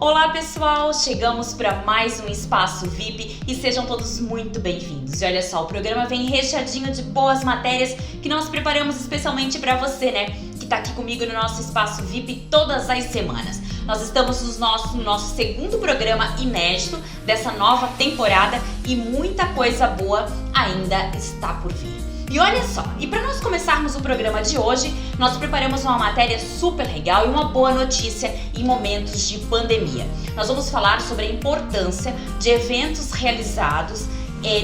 Olá pessoal, chegamos para mais um Espaço VIP e sejam todos muito bem-vindos. E olha só, o programa vem recheadinho de boas matérias que nós preparamos especialmente para você, né? Que tá aqui comigo no nosso Espaço VIP todas as semanas. Nós estamos no nosso segundo programa inédito dessa nova temporada e muita coisa boa ainda está por vir. E olha só, e para nós começarmos o programa de hoje, nós preparamos uma matéria super legal e uma boa notícia em momentos de pandemia. Nós vamos falar sobre a importância de eventos realizados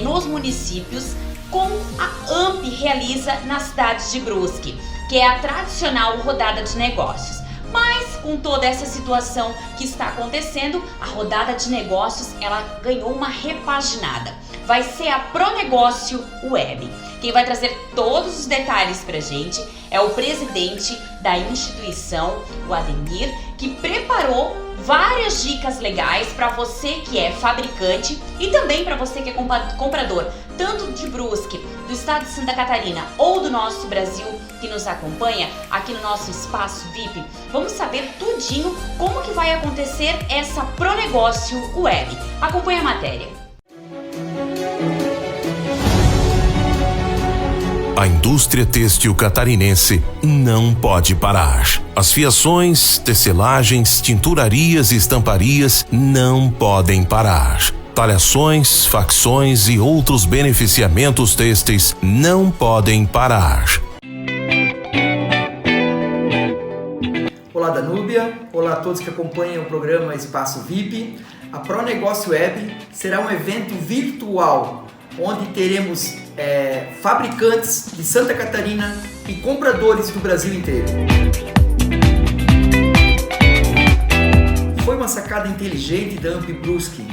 nos municípios como a AMP realiza na cidade de Brusque, que é a tradicional rodada de negócios. Mas com toda essa situação que está acontecendo, a rodada de negócios ela ganhou uma repaginada. Vai ser a Pronegócio Web. Quem vai trazer todos os detalhes pra gente é o presidente da instituição, o Ademir, que preparou várias dicas legais para você que é fabricante e também para você que é comprador, tanto de Brusque, do estado de Santa Catarina ou do nosso Brasil que nos acompanha aqui no nosso Espaço VIP. Vamos saber tudinho como que vai acontecer essa Pronegócio Web. Acompanhe a matéria. A indústria têxtil catarinense não pode parar. As fiações, tecelagens, tinturarias e estamparias não podem parar. Talhações, facções e outros beneficiamentos têxteis não podem parar. Olá Danúbia, olá a todos que acompanham o programa Espaço VIP. A Pronegócio Web será um evento virtual onde teremos fabricantes de Santa Catarina e compradores do Brasil inteiro. Foi uma sacada inteligente da AMP Brusque,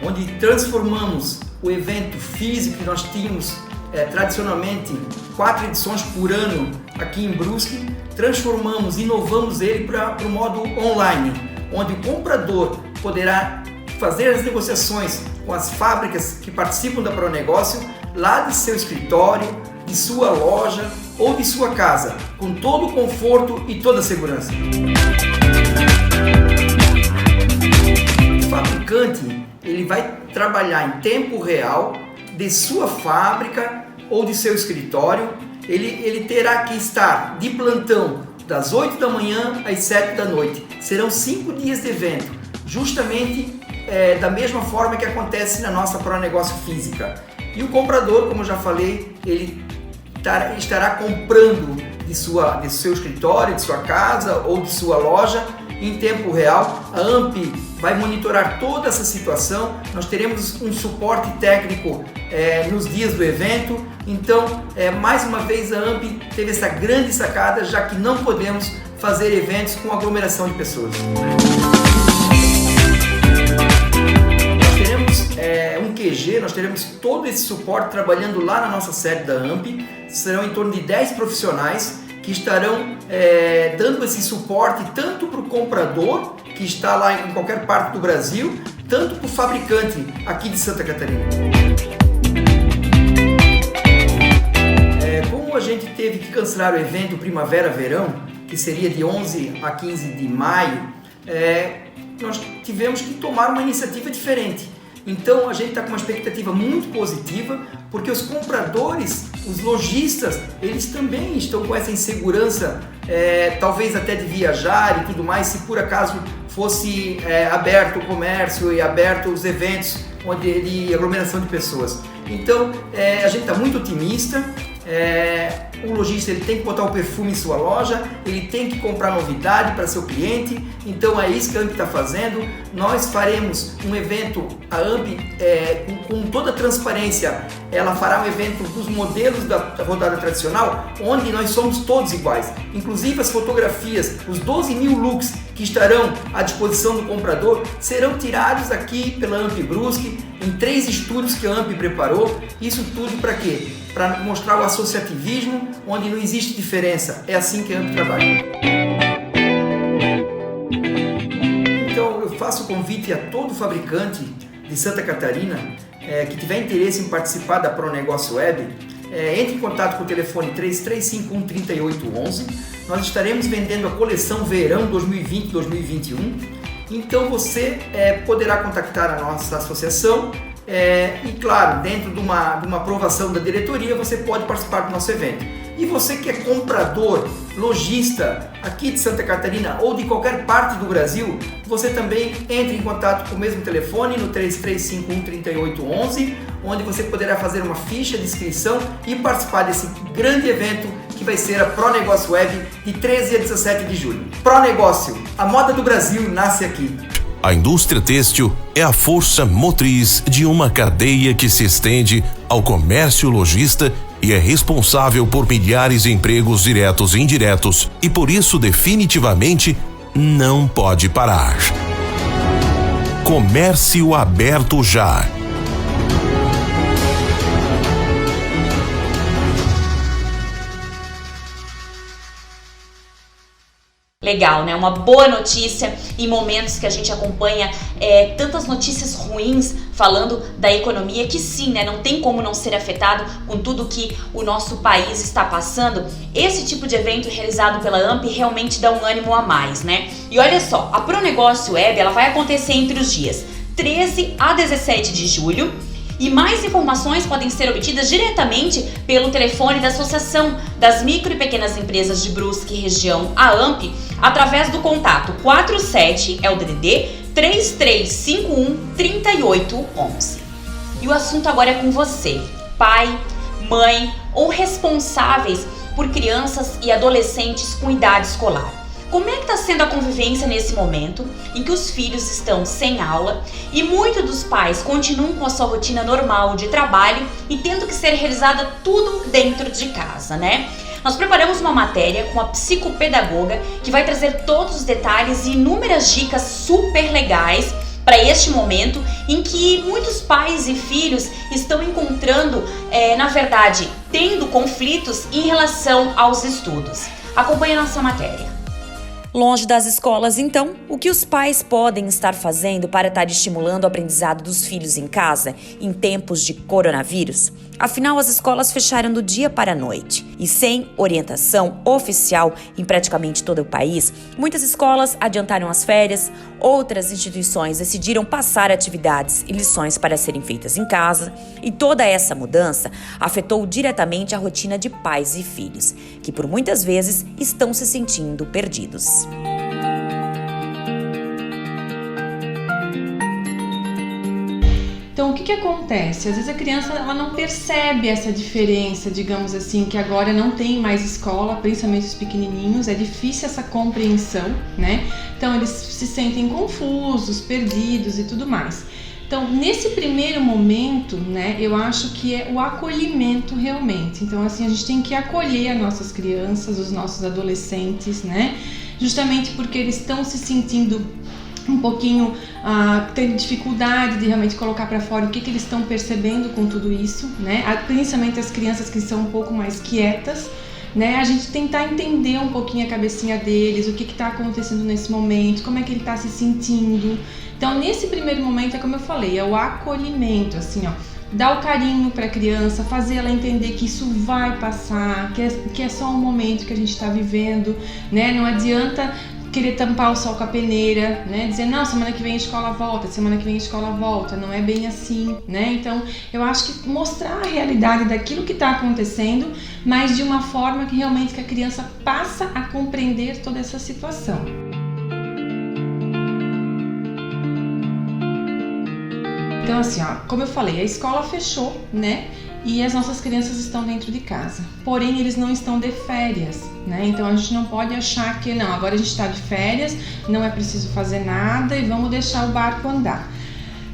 onde transformamos o evento físico que nós tínhamos tradicionalmente 4 edições por ano aqui em Brusque, transformamos, inovamos ele para o modo online, onde o comprador poderá fazer as negociações com as fábricas que participam da Pronegócio lá de seu escritório, de sua loja ou de sua casa, com todo o conforto e toda a segurança. O fabricante ele vai trabalhar em tempo real de sua fábrica ou de seu escritório. Ele terá que estar de plantão das 8 da manhã às 7 da noite. Serão 5 dias de evento, justamente da mesma forma que acontece na nossa Pronegócio física. E o comprador, como eu já falei, ele estará comprando de seu escritório, de sua casa ou de sua loja em tempo real. A AMP vai monitorar toda essa situação. Nós teremos um suporte técnico nos dias do evento. Então, mais uma vez, a AMP teve essa grande sacada, já que não podemos fazer eventos com aglomeração de pessoas. Um QG, nós teremos todo esse suporte trabalhando lá na nossa sede da AMP. Serão em torno de 10 profissionais que estarão dando esse suporte tanto para o comprador, que está lá em qualquer parte do Brasil, tanto para o fabricante aqui de Santa Catarina. Como a gente teve que cancelar o evento Primavera-Verão, que seria de 11 a 15 de maio, nós tivemos que tomar uma iniciativa diferente. Então a gente está com uma expectativa muito positiva, porque os compradores, os lojistas, eles também estão com essa insegurança, talvez até de viajar e tudo mais, se por acaso fosse aberto o comércio e aberto os eventos de aglomeração de pessoas. Então a gente está muito otimista. O lojista ele tem que botar o perfume em sua loja, ele tem que comprar novidade para seu cliente. Então é isso que a AMP está fazendo. Nós faremos um evento, a AMP com toda a transparência, ela fará um evento dos modelos da rodada tradicional, onde nós somos todos iguais, inclusive as fotografias, os 12 mil looks que estarão à disposição do comprador serão tirados aqui pela AMP Brusque, em 3 estúdios que a AMP preparou. Isso tudo para quê? Para mostrar o associativismo, onde não existe diferença. É assim que a AMP trabalha. Então eu faço o convite a todo fabricante de Santa Catarina que tiver interesse em participar da Pronegócio Web, entre em contato com o telefone 3351-3811. Nós estaremos vendendo a coleção Verão 2020-2021 Então você poderá contactar a nossa associação e claro, dentro de uma aprovação da diretoria, você pode participar do nosso evento. E você que é comprador, lojista aqui de Santa Catarina ou de qualquer parte do Brasil, você também entre em contato com o mesmo telefone no 3351-3811, onde você poderá fazer uma ficha de inscrição e participar desse grande evento que vai ser a ProNegócio Web de 13 a 17 de julho. ProNegócio, a moda do Brasil nasce aqui. A indústria têxtil é a força motriz de uma cadeia que se estende ao comércio lojista e é responsável por milhares de empregos diretos e indiretos e por isso definitivamente não pode parar. Comércio aberto já. Legal, né? Uma boa notícia em momentos que a gente acompanha tantas notícias ruins falando da economia, que sim, né? Não tem como não ser afetado com tudo que o nosso país está passando. Esse tipo de evento realizado pela AMP realmente dá um ânimo a mais, né? E olha só, a ProNegócio Web, ela vai acontecer entre os dias 13 a 17 de julho. E mais informações podem ser obtidas diretamente pelo telefone da Associação das Micro e Pequenas Empresas de Brusque e Região, a AMP, através do contato 47, é o DDD, 3351-3811. E o assunto agora é com você, pai, mãe ou responsáveis por crianças e adolescentes com idade escolar. Como é que está sendo a convivência nesse momento em que os filhos estão sem aula e muitos dos pais continuam com a sua rotina normal de trabalho e tendo que ser realizada tudo dentro de casa, né? Nós preparamos uma matéria com a psicopedagoga que vai trazer todos os detalhes e inúmeras dicas super legais para este momento em que muitos pais e filhos estão encontrando, na verdade, tendo conflitos em relação aos estudos. Acompanhe a nossa matéria. Longe das escolas, então, o que os pais podem estar fazendo para estar estimulando o aprendizado dos filhos em casa em tempos de coronavírus? Afinal, as escolas fecharam do dia para a noite e sem orientação oficial em praticamente todo o país, muitas escolas adiantaram as férias, outras instituições decidiram passar atividades e lições para serem feitas em casa e toda essa mudança afetou diretamente a rotina de pais e filhos, que por muitas vezes estão se sentindo perdidos. Então, o que acontece? Às vezes a criança ela não percebe essa diferença, digamos assim, que agora não tem mais escola, principalmente os pequenininhos, é difícil essa compreensão, né? Então, eles se sentem confusos, perdidos e tudo mais. Então, nesse primeiro momento, né, eu acho que é o acolhimento realmente. Então, assim, a gente tem que acolher as nossas crianças, os nossos adolescentes, né? Justamente porque eles estão se sentindo um pouquinho tendo dificuldade de realmente colocar para fora o que eles estão percebendo com tudo isso, né? Principalmente as crianças que são um pouco mais quietas, né? A gente tentar entender um pouquinho a cabecinha deles, o que está acontecendo nesse momento, como é que ele está se sentindo. Então, nesse primeiro momento, é como eu falei, é o acolhimento, assim, ó. Dar o carinho para a criança, fazer ela entender que isso vai passar, que é só um momento que a gente está vivendo, né? Não adianta querer tampar o sol com a peneira, né? Dizer, não, semana que vem a escola volta, semana que vem a escola volta. Não é bem assim, né? Então, eu acho que mostrar a realidade daquilo que está acontecendo, mas de uma forma que realmente que a criança passa a compreender toda essa situação. Então, assim, ó, como eu falei, a escola fechou, né? E as nossas crianças estão dentro de casa. Porém, eles não estão de férias, né? Então, a gente não pode achar que, não, agora a gente está de férias, não é preciso fazer nada e vamos deixar o barco andar.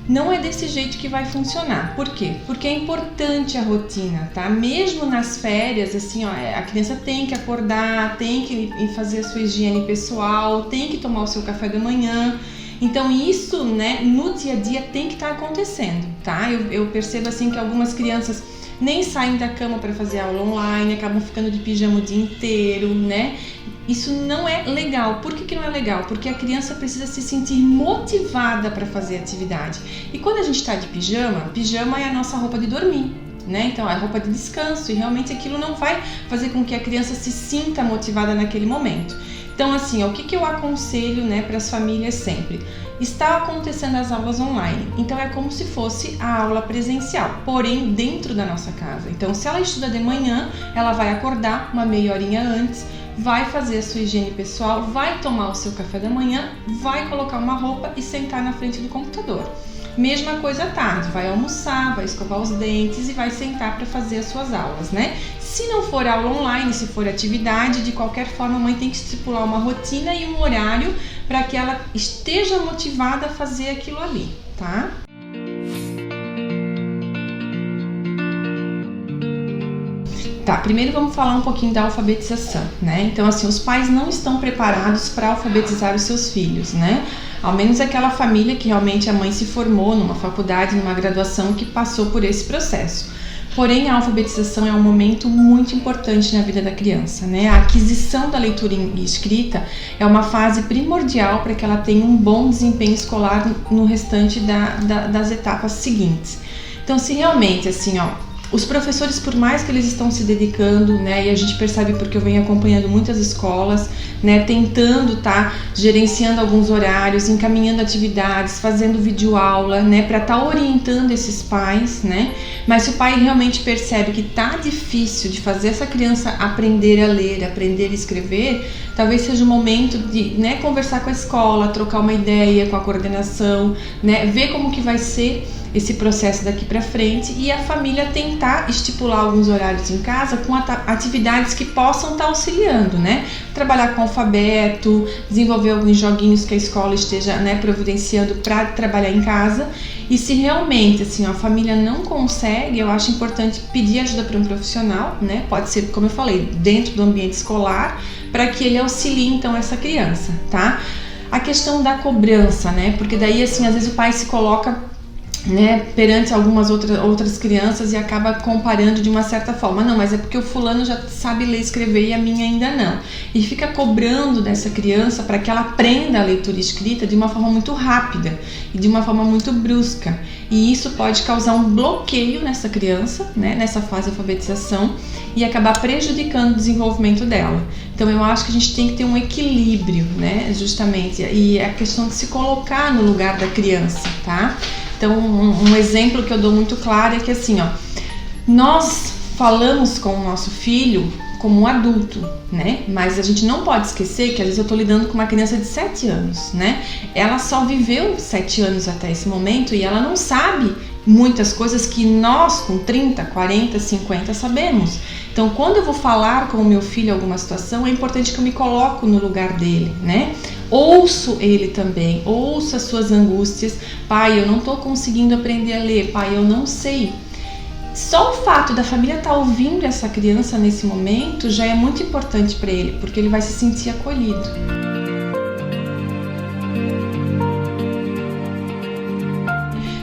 Não é desse jeito que vai funcionar. Por quê? Porque é importante a rotina, tá? Mesmo nas férias, assim, ó, a criança tem que acordar, tem que ir fazer a sua higiene pessoal, tem que tomar o seu café da manhã. Então isso, né, no dia a dia tem que estar acontecendo, tá? Eu percebo assim que algumas crianças nem saem da cama para fazer aula online, acabam ficando de pijama o dia inteiro, né? Isso não é legal. Por que não é legal? Porque a criança precisa se sentir motivada para fazer atividade. E quando a gente está de pijama, pijama é a nossa roupa de dormir, né? Então é a roupa de descanso e realmente aquilo não vai fazer com que a criança se sinta motivada naquele momento. Então, assim, o que eu aconselho, né, para as famílias sempre? Está acontecendo as aulas online, então é como se fosse a aula presencial, porém dentro da nossa casa. Então, se ela estuda de manhã, ela vai acordar uma meia horinha antes, vai fazer a sua higiene pessoal, vai tomar o seu café da manhã, vai colocar uma roupa e sentar na frente do computador. Mesma coisa à tarde, vai almoçar, vai escovar os dentes e vai sentar para fazer as suas aulas, né? Se não for aula online, se for atividade, de qualquer forma a mãe tem que estipular uma rotina e um horário para que ela esteja motivada a fazer aquilo ali, tá? Tá, primeiro vamos falar um pouquinho da alfabetização, né? Então, assim, os pais não estão preparados para alfabetizar os seus filhos, né? Ao menos aquela família que realmente a mãe se formou numa faculdade, numa graduação, que passou por esse processo. Porém, a alfabetização é um momento muito importante na vida da criança, né? A aquisição da leitura e escrita é uma fase primordial para que ela tenha um bom desempenho escolar no restante das etapas seguintes. Então, se realmente, assim, os professores, por mais que eles estão se dedicando, né, e a gente percebe porque eu venho acompanhando muitas escolas, né, tentando gerenciando alguns horários, encaminhando atividades, fazendo videoaula, né, para estar orientando esses pais, né, mas se o pai realmente percebe que tá difícil de fazer essa criança aprender a ler, aprender a escrever, talvez seja o momento de, né, conversar com a escola, trocar uma ideia com a coordenação, né, ver como que vai ser esse processo daqui para frente e a família tentar estipular alguns horários em casa com atividades que possam estar auxiliando, né? Trabalhar com alfabeto, desenvolver alguns joguinhos que a escola esteja, né, providenciando para trabalhar em casa. E se realmente, assim, a família não consegue, eu acho importante pedir ajuda para um profissional, né? Pode ser, como eu falei, dentro do ambiente escolar, para que ele auxilie então essa criança, tá? A questão da cobrança, né? Porque daí, assim, às vezes o pai se coloca, né, perante algumas outras crianças e acaba comparando de uma certa forma. Não, mas é porque o fulano já sabe ler e escrever e a minha ainda não. E fica cobrando dessa criança para que ela aprenda a leitura e escrita de uma forma muito rápida e de uma forma muito brusca. E isso pode causar um bloqueio nessa criança, né, nessa fase de alfabetização e acabar prejudicando o desenvolvimento dela. Então eu acho que a gente tem que ter um equilíbrio, né, justamente. E a questão de se colocar no lugar da criança, tá? Então, um exemplo que eu dou muito claro é que, assim, nós falamos com o nosso filho como um adulto, né? Mas a gente não pode esquecer que às vezes eu tô lidando com uma criança de 7 anos, né? Ela só viveu 7 anos até esse momento e ela não sabe muitas coisas que nós com 30, 40, 50 sabemos. Então, quando eu vou falar com o meu filho alguma situação, é importante que eu me coloco no lugar dele, né? Ouço ele também, ouço as suas angústias. Pai, eu não tô conseguindo aprender a ler, pai, eu não sei. Só o fato da família estar ouvindo essa criança nesse momento já é muito importante para ele, porque ele vai se sentir acolhido.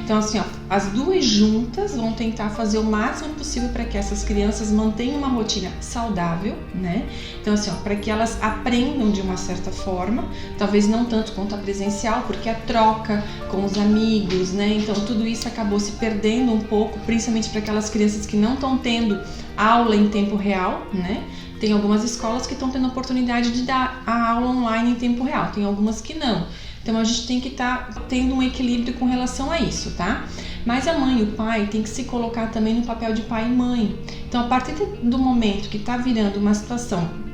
Então, assim, as duas juntas vão tentar fazer o máximo possível para que essas crianças mantenham uma rotina saudável, né? Então, assim, para que elas aprendam de uma certa forma, talvez não tanto quanto a presencial, porque a troca com os amigos, né? Então, tudo isso acabou se perdendo um pouco, principalmente para aquelas crianças que não estão tendo aula em tempo real, né? Tem algumas escolas que estão tendo a oportunidade de dar a aula online em tempo real, tem algumas que não. Então a gente tem que estar tendo um equilíbrio com relação a isso, tá? Mas a mãe e o pai tem que se colocar também no papel de pai e mãe. Então, a partir do momento que está virando uma situação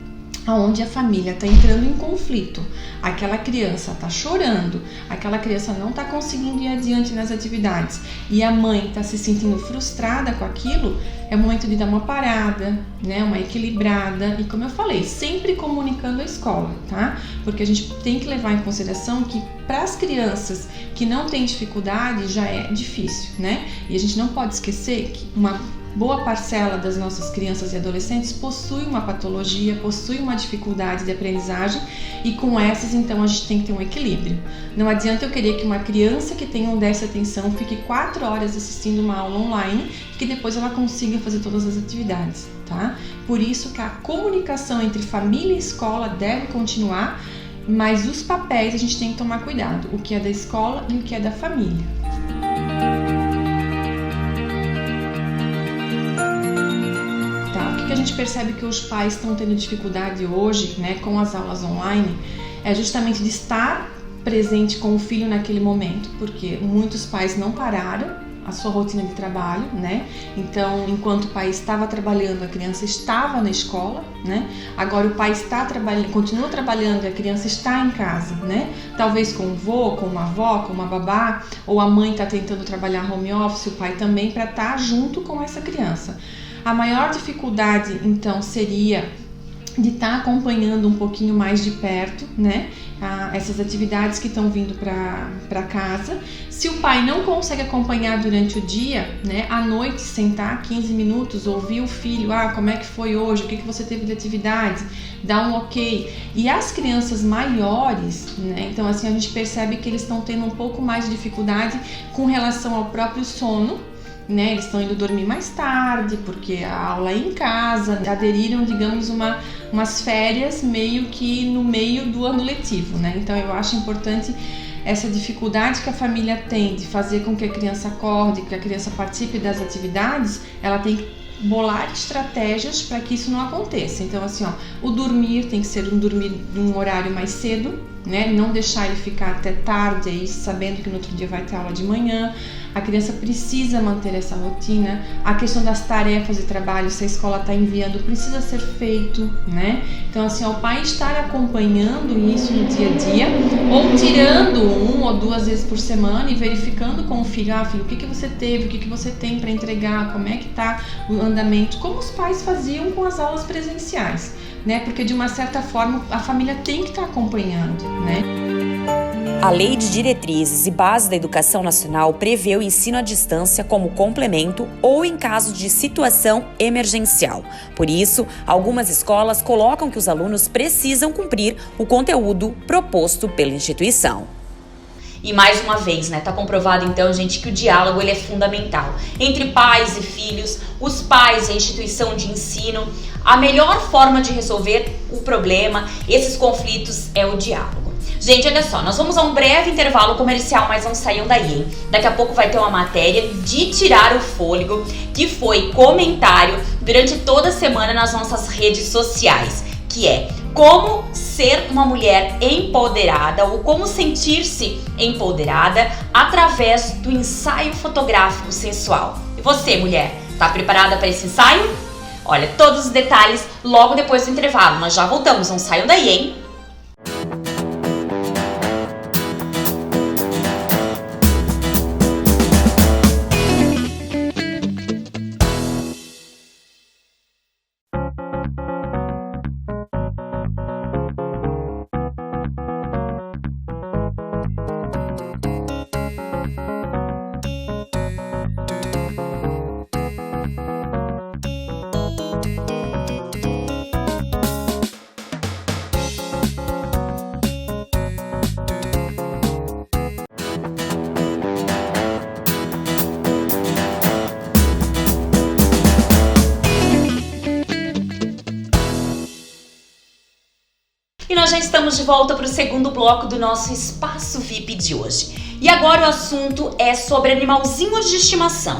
onde a família está entrando em conflito, aquela criança está chorando, aquela criança não está conseguindo ir adiante nas atividades e a mãe está se sentindo frustrada com aquilo, é o momento de dar uma parada, né, uma equilibrada e, como eu falei, sempre comunicando a escola, tá? Porque a gente tem que levar em consideração que para as crianças que não têm dificuldade já é difícil, né? E a gente não pode esquecer que uma boa parcela das nossas crianças e adolescentes possui uma patologia, possui uma dificuldade de aprendizagem e com essas, então, a gente tem que ter um equilíbrio. Não adianta eu querer que uma criança que tenha um déficit de atenção fique 4 horas assistindo uma aula online e que depois ela consiga fazer todas as atividades, tá? Por isso que a comunicação entre família e escola deve continuar, mas os papéis a gente tem que tomar cuidado, o que é da escola e o que é da família. O que a gente percebe que os pais estão tendo dificuldade hoje, né, com as aulas online, é justamente de estar presente com o filho naquele momento, porque muitos pais não pararam a sua rotina de trabalho, né? Então, enquanto o pai estava trabalhando, a criança estava na escola, né? Agora o pai está trabalhando, continua trabalhando e a criança está em casa, né? Talvez com o vô, com uma avó, com uma babá, ou a mãe está tentando trabalhar home office, o pai também, para estar junto com essa criança. A maior dificuldade, então, seria de estar acompanhando um pouquinho mais de perto, né? Essas atividades que estão vindo para casa. Se o pai não consegue acompanhar durante o dia, né, à noite sentar 15 minutos, ouvir o filho, como é que foi hoje, o que você teve de atividade, dar um ok. E as crianças maiores, né, então assim a gente percebe que eles estão tendo um pouco mais de dificuldade com relação ao próprio sono, né, eles estão indo dormir mais tarde, porque a aula é em casa, aderiram, digamos, umas férias meio que no meio do ano letivo, né? Então eu acho importante essa dificuldade que a família tem de fazer com que a criança acorde, que a criança participe das atividades, ela tem que bolar estratégias para que isso não aconteça. Então assim, o dormir tem que ser dormir num horário mais cedo, né? Não deixar ele ficar até tarde aí, sabendo que no outro dia vai ter aula de manhã. A criança precisa manter essa rotina. A questão das tarefas de trabalho, se a escola está enviando, precisa ser feito, né? Então assim, o pai estar acompanhando isso no dia a dia, ou tirando 1 ou 2 vezes por semana e verificando com o filho, filho, o que você teve, o que você tem para entregar, como é que está o andamento, como os pais faziam com as aulas presenciais, né? Porque de uma certa forma a família tem que estar acompanhando, né? A Lei de Diretrizes e Bases da Educação Nacional prevê o ensino à distância como complemento ou em caso de situação emergencial. Por isso, algumas escolas colocam que os alunos precisam cumprir o conteúdo proposto pela instituição. E mais uma vez, né, tá comprovado então, gente, que o diálogo ele é fundamental entre pais e filhos, os pais e a instituição de ensino. A melhor forma de resolver o problema, esses conflitos, é o diálogo. Gente, olha só, nós vamos a um breve intervalo comercial, mas não saiam daí, hein? Daqui a pouco vai ter uma matéria de tirar o fôlego, que foi comentário durante toda a semana nas nossas redes sociais, que é como ser uma mulher empoderada ou como sentir-se empoderada através do ensaio fotográfico sensual. E você, mulher, tá preparada para esse ensaio? Olha, todos os detalhes logo depois do intervalo. Nós já voltamos, não saiam daí, hein? E nós já estamos de volta para o segundo bloco do nosso Espaço VIP de hoje. E agora o assunto é sobre animalzinhos de estimação.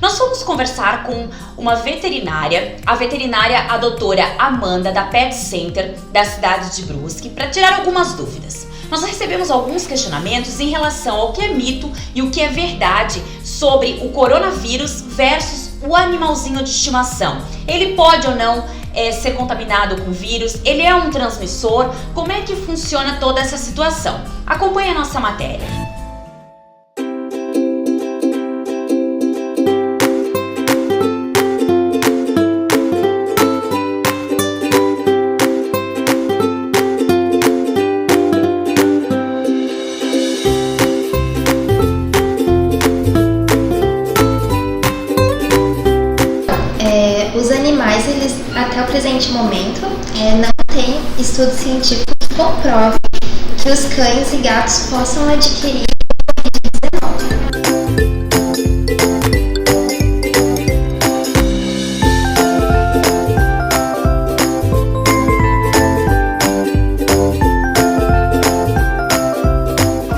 Nós fomos conversar com uma veterinária, a veterinária a doutora Amanda, da Pet Center da cidade de Brusque, para tirar algumas dúvidas. Nós recebemos alguns questionamentos em relação ao que é mito e o que é verdade sobre o coronavírus versus o animalzinho de estimação. Ele pode ou não ser contaminado com vírus? Ele é um transmissor? Como é que funciona toda essa situação? Acompanhe a nossa matéria. Os animais, eles, até o presente momento, não tem estudo científico que comprove que os cães e gatos possam adquirir Covid-19.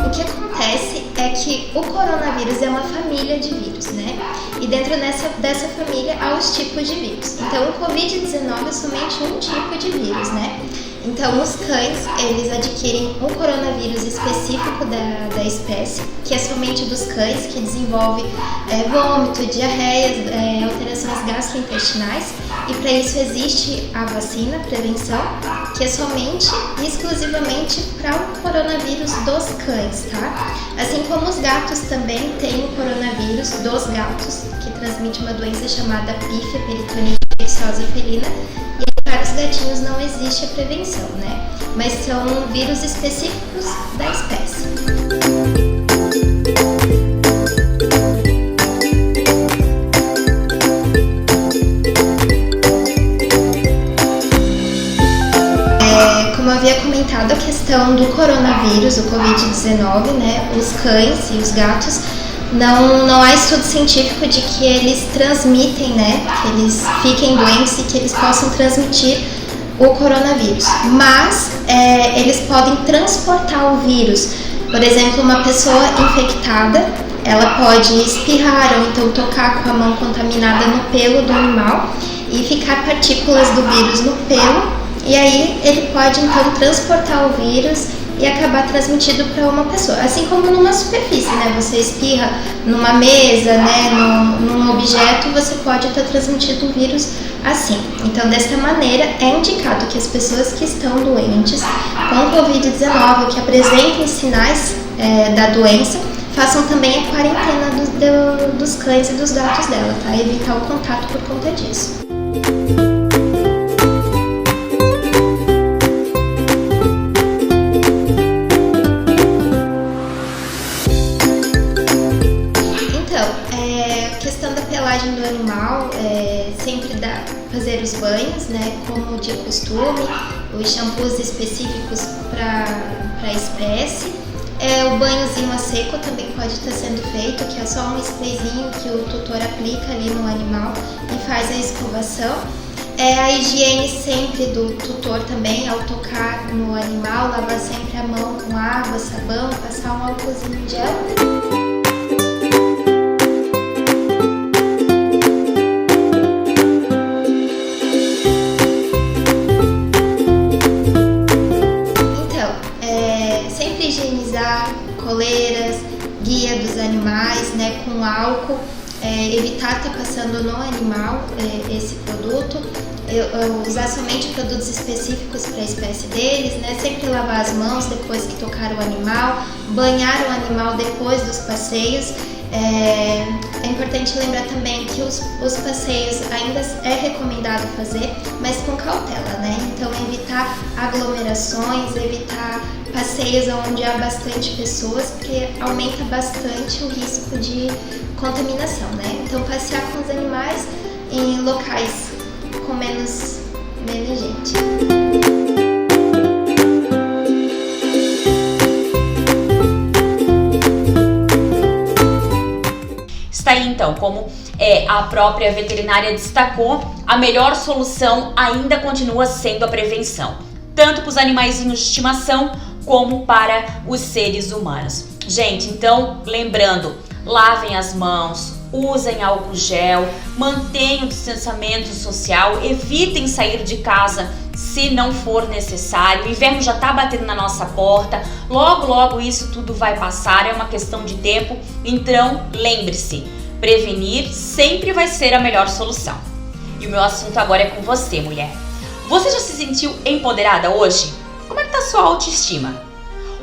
O que acontece é que o coronavírus é uma família de vírus, né? E dentro dessa dessa família aos tipos de vírus. Então, o Covid-19 é somente um tipo de vírus, né? Então, os cães, eles adquirem um coronavírus específico da espécie, que é somente dos cães, que desenvolve vômito, diarreias, alterações gastrointestinais, e para isso existe a vacina, prevenção, que é somente e exclusivamente para o coronavírus dos cães, tá? Assim como os gatos também têm o coronavírus dos gatos, que transmite uma doença chamada pífia peritonite infecciosa felina. Para os gatinhos não existe a prevenção, né? Mas são vírus específicos da espécie. Como eu havia comentado, a questão do coronavírus, o Covid-19, né? Os cães e os gatos, não há estudo científico de que eles transmitem, né, que eles fiquem doentes e que eles possam transmitir o coronavírus. Mas eles podem transportar o vírus. Por exemplo, uma pessoa infectada, ela pode espirrar ou então tocar com a mão contaminada no pelo do animal e ficar partículas do vírus no pelo. E aí ele pode então transportar o vírus e acabar transmitido para uma pessoa, assim como numa superfície, né? Você espirra numa mesa, né? Num objeto, você pode estar transmitindo o vírus assim. Então, desta maneira, é indicado que as pessoas que estão doentes com Covid-19 ou que apresentem sinais da doença, façam também a quarentena dos cães e dos gatos dela, tá? Evitar o contato por conta disso. Do animal, sempre fazer os banhos, né, como de costume, os shampoos específicos para a espécie. O banhozinho a seco também pode estar sendo feito, que é só um sprayzinho que o tutor aplica ali no animal e faz a escovação. A higiene sempre do tutor também, ao tocar no animal, lavar sempre a mão com água, sabão, passar um álcoolzinho gel. Higienizar coleiras, guia dos animais, né, com álcool, evitar estar passando no animal esse produto, usar somente produtos específicos para a espécie deles, né, sempre lavar as mãos depois que tocar o animal, banhar o animal depois dos passeios. É importante lembrar também que os passeios ainda é recomendado fazer, mas com cautela, né? Então evitar aglomerações, evitar passeios onde há bastante pessoas, porque aumenta bastante o risco de contaminação, né? Então passear com os animais em locais com menos gente. Está aí então, como a própria veterinária destacou, a melhor solução ainda continua sendo a prevenção, tanto para os animaizinhos de estimação como para os seres humanos. Gente, então, lembrando, lavem as mãos, usem álcool gel, mantenham o distanciamento social, evitem sair de casa se não for necessário. O inverno já está batendo na nossa porta, logo isso tudo vai passar, é uma questão de tempo. Então, lembre-se, prevenir sempre vai ser a melhor solução. E o meu assunto agora é com você, mulher. Você já se sentiu empoderada hoje? Como é que tá a sua autoestima?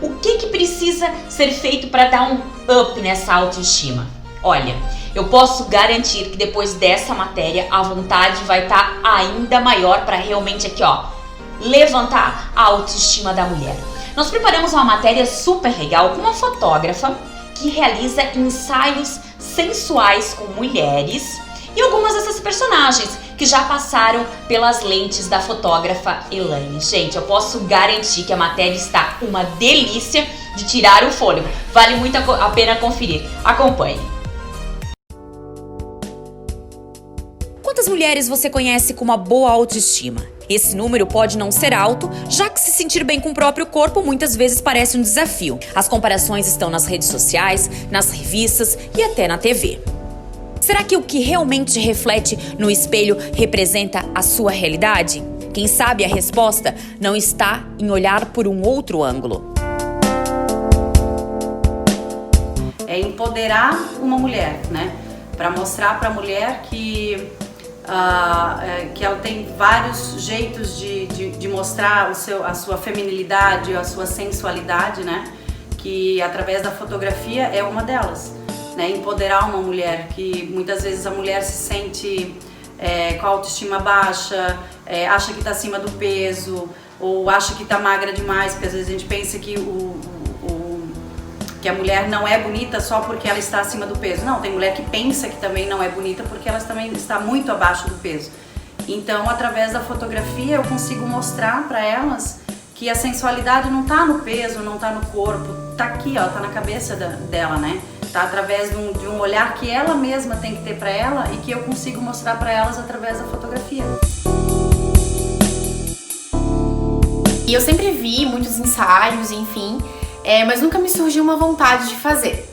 O que precisa ser feito para dar um up nessa autoestima? Olha, eu posso garantir que depois dessa matéria a vontade vai estar ainda maior para realmente aqui, levantar a autoestima da mulher. Nós preparamos uma matéria super legal com uma fotógrafa que realiza ensaios sensuais com mulheres e algumas dessas personagens que já passaram pelas lentes da fotógrafa Elaine. Gente, eu posso garantir que a matéria está uma delícia de tirar o fôlego. Vale muito a pena conferir. Acompanhe. Quantas mulheres você conhece com uma boa autoestima? Esse número pode não ser alto, já que se sentir bem com o próprio corpo muitas vezes parece um desafio. As comparações estão nas redes sociais, nas revistas e até na TV. Será que o que realmente reflete no espelho representa a sua realidade? Quem sabe a resposta não está em olhar por um outro ângulo. É empoderar uma mulher, né? Para mostrar para a mulher que ela tem vários jeitos de mostrar a sua feminilidade, a sua sensualidade, né? Que através da fotografia é uma delas, né? Empoderar uma mulher, que muitas vezes a mulher se sente com a autoestima baixa, acha que está acima do peso, ou acha que está magra demais, porque às vezes a gente pensa que que a mulher não é bonita só porque ela está acima do peso. Não, tem mulher que pensa que também não é bonita porque ela também está muito abaixo do peso. Então, através da fotografia, eu consigo mostrar para elas que a sensualidade não está no peso, não está no corpo, está aqui, ó, está na cabeça dela, né? Está através de um olhar que ela mesma tem que ter para ela e que eu consigo mostrar para elas através da fotografia. E eu sempre vi muitos ensaios, enfim, mas nunca me surgiu uma vontade de fazer.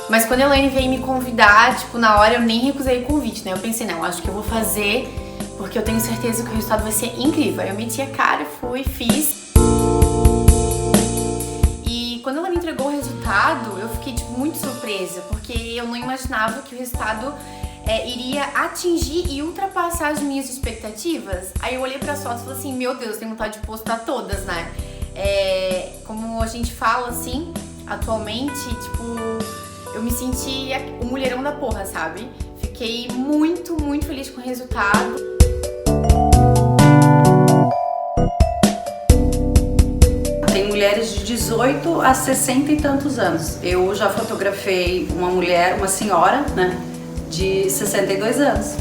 Mas quando a Elaine veio me convidar, tipo, na hora eu nem recusei o convite, né? Eu pensei, não, acho que eu vou fazer porque eu tenho certeza que o resultado vai ser incrível. Aí eu meti a cara, fui, fiz. E quando ela me entregou o resultado, eu fiquei, tipo, muito surpresa, porque eu não imaginava que o resultado iria atingir e ultrapassar as minhas expectativas. Aí eu olhei para as fotos e falei assim, meu Deus, tenho vontade de postar todas, né? Como a gente fala assim, atualmente, tipo, eu me senti o mulherão da porra, sabe? Fiquei muito, muito feliz com o resultado. Tem mulheres de 18 a 60 e tantos anos. Eu já fotografei uma senhora, né, de 62 anos.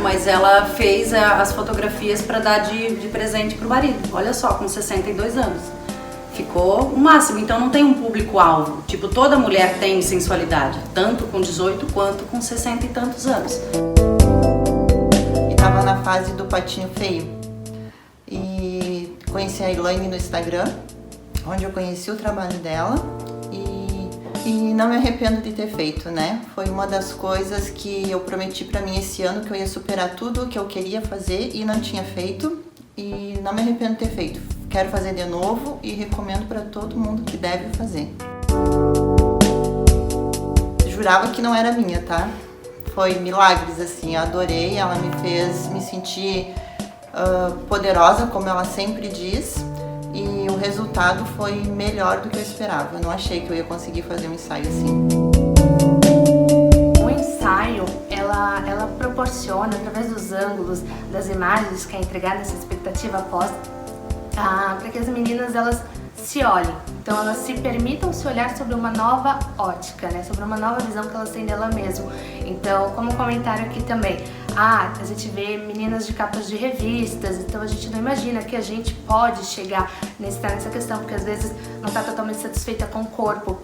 Mas ela fez as fotografias para dar de presente pro marido. Olha só, com 62 anos. Ficou o máximo, então não tem um público-alvo. Tipo, toda mulher tem sensualidade, tanto com 18 quanto com 60 e tantos anos. E tava na fase do patinho feio. E conheci a Elaine no Instagram, onde eu conheci o trabalho dela. E não me arrependo de ter feito, né? Foi uma das coisas que eu prometi pra mim esse ano, que eu ia superar tudo o que eu queria fazer e não tinha feito. E não me arrependo de ter feito. Quero fazer de novo e recomendo pra todo mundo que deve fazer. Jurava que não era minha, tá? Foi milagres, assim, eu adorei. Ela me fez me sentir poderosa, como ela sempre diz. E o resultado foi melhor do que eu esperava. Eu não achei que eu ia conseguir fazer um ensaio assim. O ensaio, ela proporciona, através dos ângulos, das imagens que é entregada nessa expectativa após, para que as meninas elas se olhem. Então elas se permitam se olhar sobre uma nova ótica, né? Sobre uma nova visão que elas têm dela mesma. Então, como comentaram aqui também, a gente vê meninas de capas de revistas, então a gente não imagina que a gente pode chegar nessa questão, porque às vezes não está totalmente satisfeita com o corpo.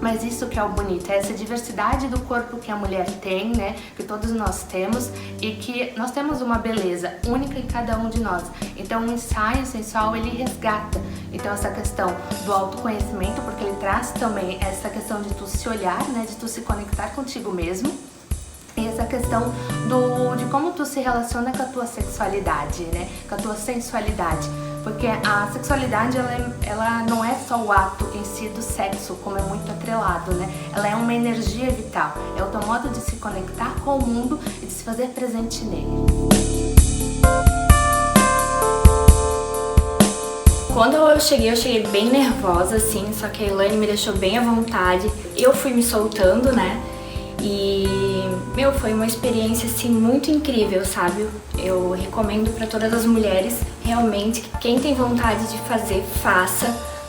Mas isso que é o bonito, é essa diversidade do corpo que a mulher tem, né? Que todos nós temos e que nós temos uma beleza única em cada um de nós. Então o ensaio sensual, ele resgata então essa questão do autoconhecimento, porque ele traz também essa questão de tu se olhar, né? De tu se conectar contigo mesmo. E essa questão de como tu se relaciona com a tua sexualidade, né? Com a tua sensualidade. Porque a sexualidade, ela não é só o ato em si do sexo, como é muito atrelado, né? Ela é uma energia vital. É o teu modo de se conectar com o mundo e de se fazer presente nele. Quando eu cheguei bem nervosa, assim, só que a Elaine me deixou bem à vontade. Eu fui me soltando, né? E, foi uma experiência, assim, muito incrível, sabe? Eu recomendo para todas as mulheres, realmente, que quem tem vontade de fazer, faça,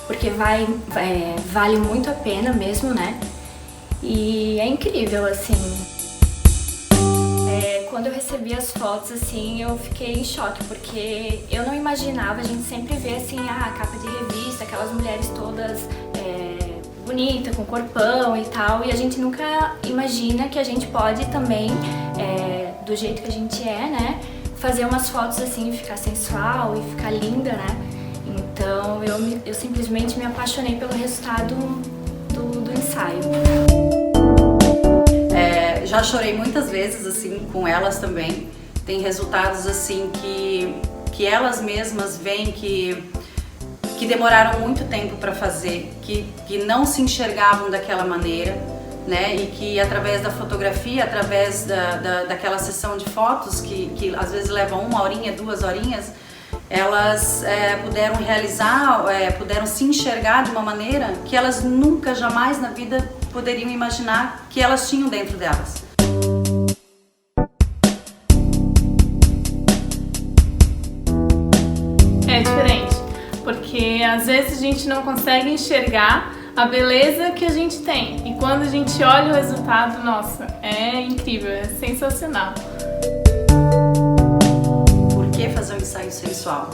porque vale muito a pena mesmo, né? E é incrível, assim. Quando eu recebi as fotos, assim, eu fiquei em choque, porque eu não imaginava, a gente sempre vê, assim, a capa de revista, aquelas mulheres todas bonita, com corpão e tal, e a gente nunca imagina que a gente pode também, do jeito que a gente é, né, fazer umas fotos assim, ficar sensual e ficar linda, né. Então eu simplesmente me apaixonei pelo resultado do ensaio. Já chorei muitas vezes assim com elas também. Tem resultados assim que elas mesmas veem que demoraram muito tempo para fazer, que não se enxergavam daquela maneira, né? E que através da fotografia, através daquela sessão de fotos que às vezes levam 1 horinha, 2 horinhas, elas puderam realizar, puderam se enxergar de uma maneira que elas nunca, jamais na vida poderiam imaginar que elas tinham dentro delas. É diferente, porque às vezes a gente não consegue enxergar a beleza que a gente tem. E quando a gente olha o resultado, nossa, é incrível, é sensacional. Por que fazer um ensaio sensual?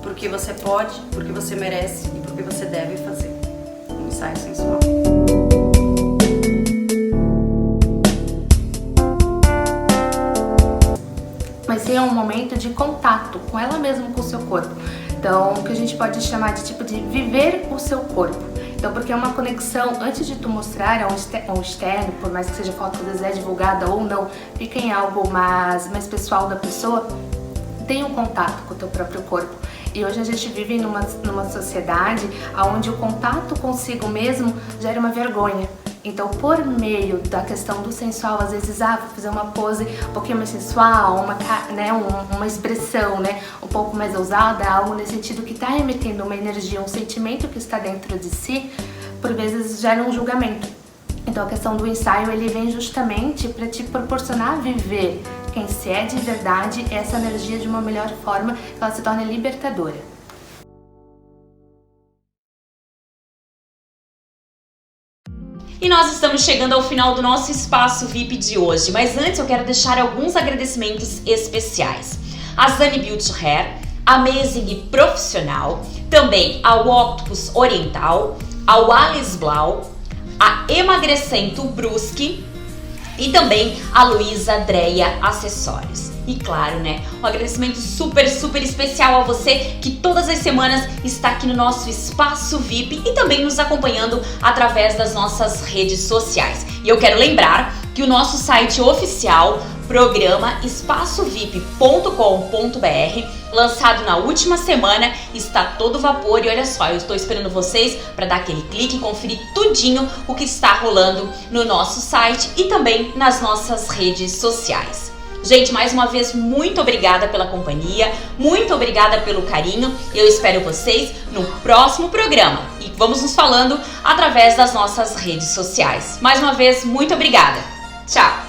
Porque você pode, porque você merece e porque você deve fazer um ensaio sensual. Mas sim, é um momento de contato com ela mesma, com o seu corpo. Então, o que a gente pode chamar de tipo de viver o seu corpo. Então, porque é uma conexão, antes de tu mostrar ao externo, por mais que seja foto que às vezes é divulgada ou não, fica em algo mais pessoal da pessoa, tem um contato com o teu próprio corpo. E hoje a gente vive numa sociedade onde o contato consigo mesmo gera uma vergonha. Então, por meio da questão do sensual, às vezes, vou fazer uma pose um pouquinho mais sensual, uma expressão, né, um pouco mais ousada, algo nesse sentido que está emitendo uma energia, um sentimento que está dentro de si, por vezes gera um julgamento. Então, a questão do ensaio, ele vem justamente para te proporcionar viver quem se é de verdade, essa energia de uma melhor forma, que ela se torne libertadora. E nós estamos chegando ao final do nosso espaço VIP de hoje, mas antes eu quero deixar alguns agradecimentos especiais. A Zani Beauty Hair, a Amazing Profissional, também ao Octopus Oriental, ao Alice Blau, a Emagrecento Brusque e também a Luísa Dreia Acessórios. E claro, né, um agradecimento super especial a você que todas as semanas está aqui no nosso Espaço VIP e também nos acompanhando através das nossas redes sociais. E eu quero lembrar que o nosso site oficial, programa espaçovip.com.br, lançado na última semana, está todo vapor. E olha só, eu estou esperando vocês para dar aquele clique e conferir tudinho o que está rolando no nosso site e também nas nossas redes sociais. Gente, mais uma vez, muito obrigada pela companhia, muito obrigada pelo carinho. Eu espero vocês no próximo programa e vamos nos falando através das nossas redes sociais. Mais uma vez, muito obrigada. Tchau!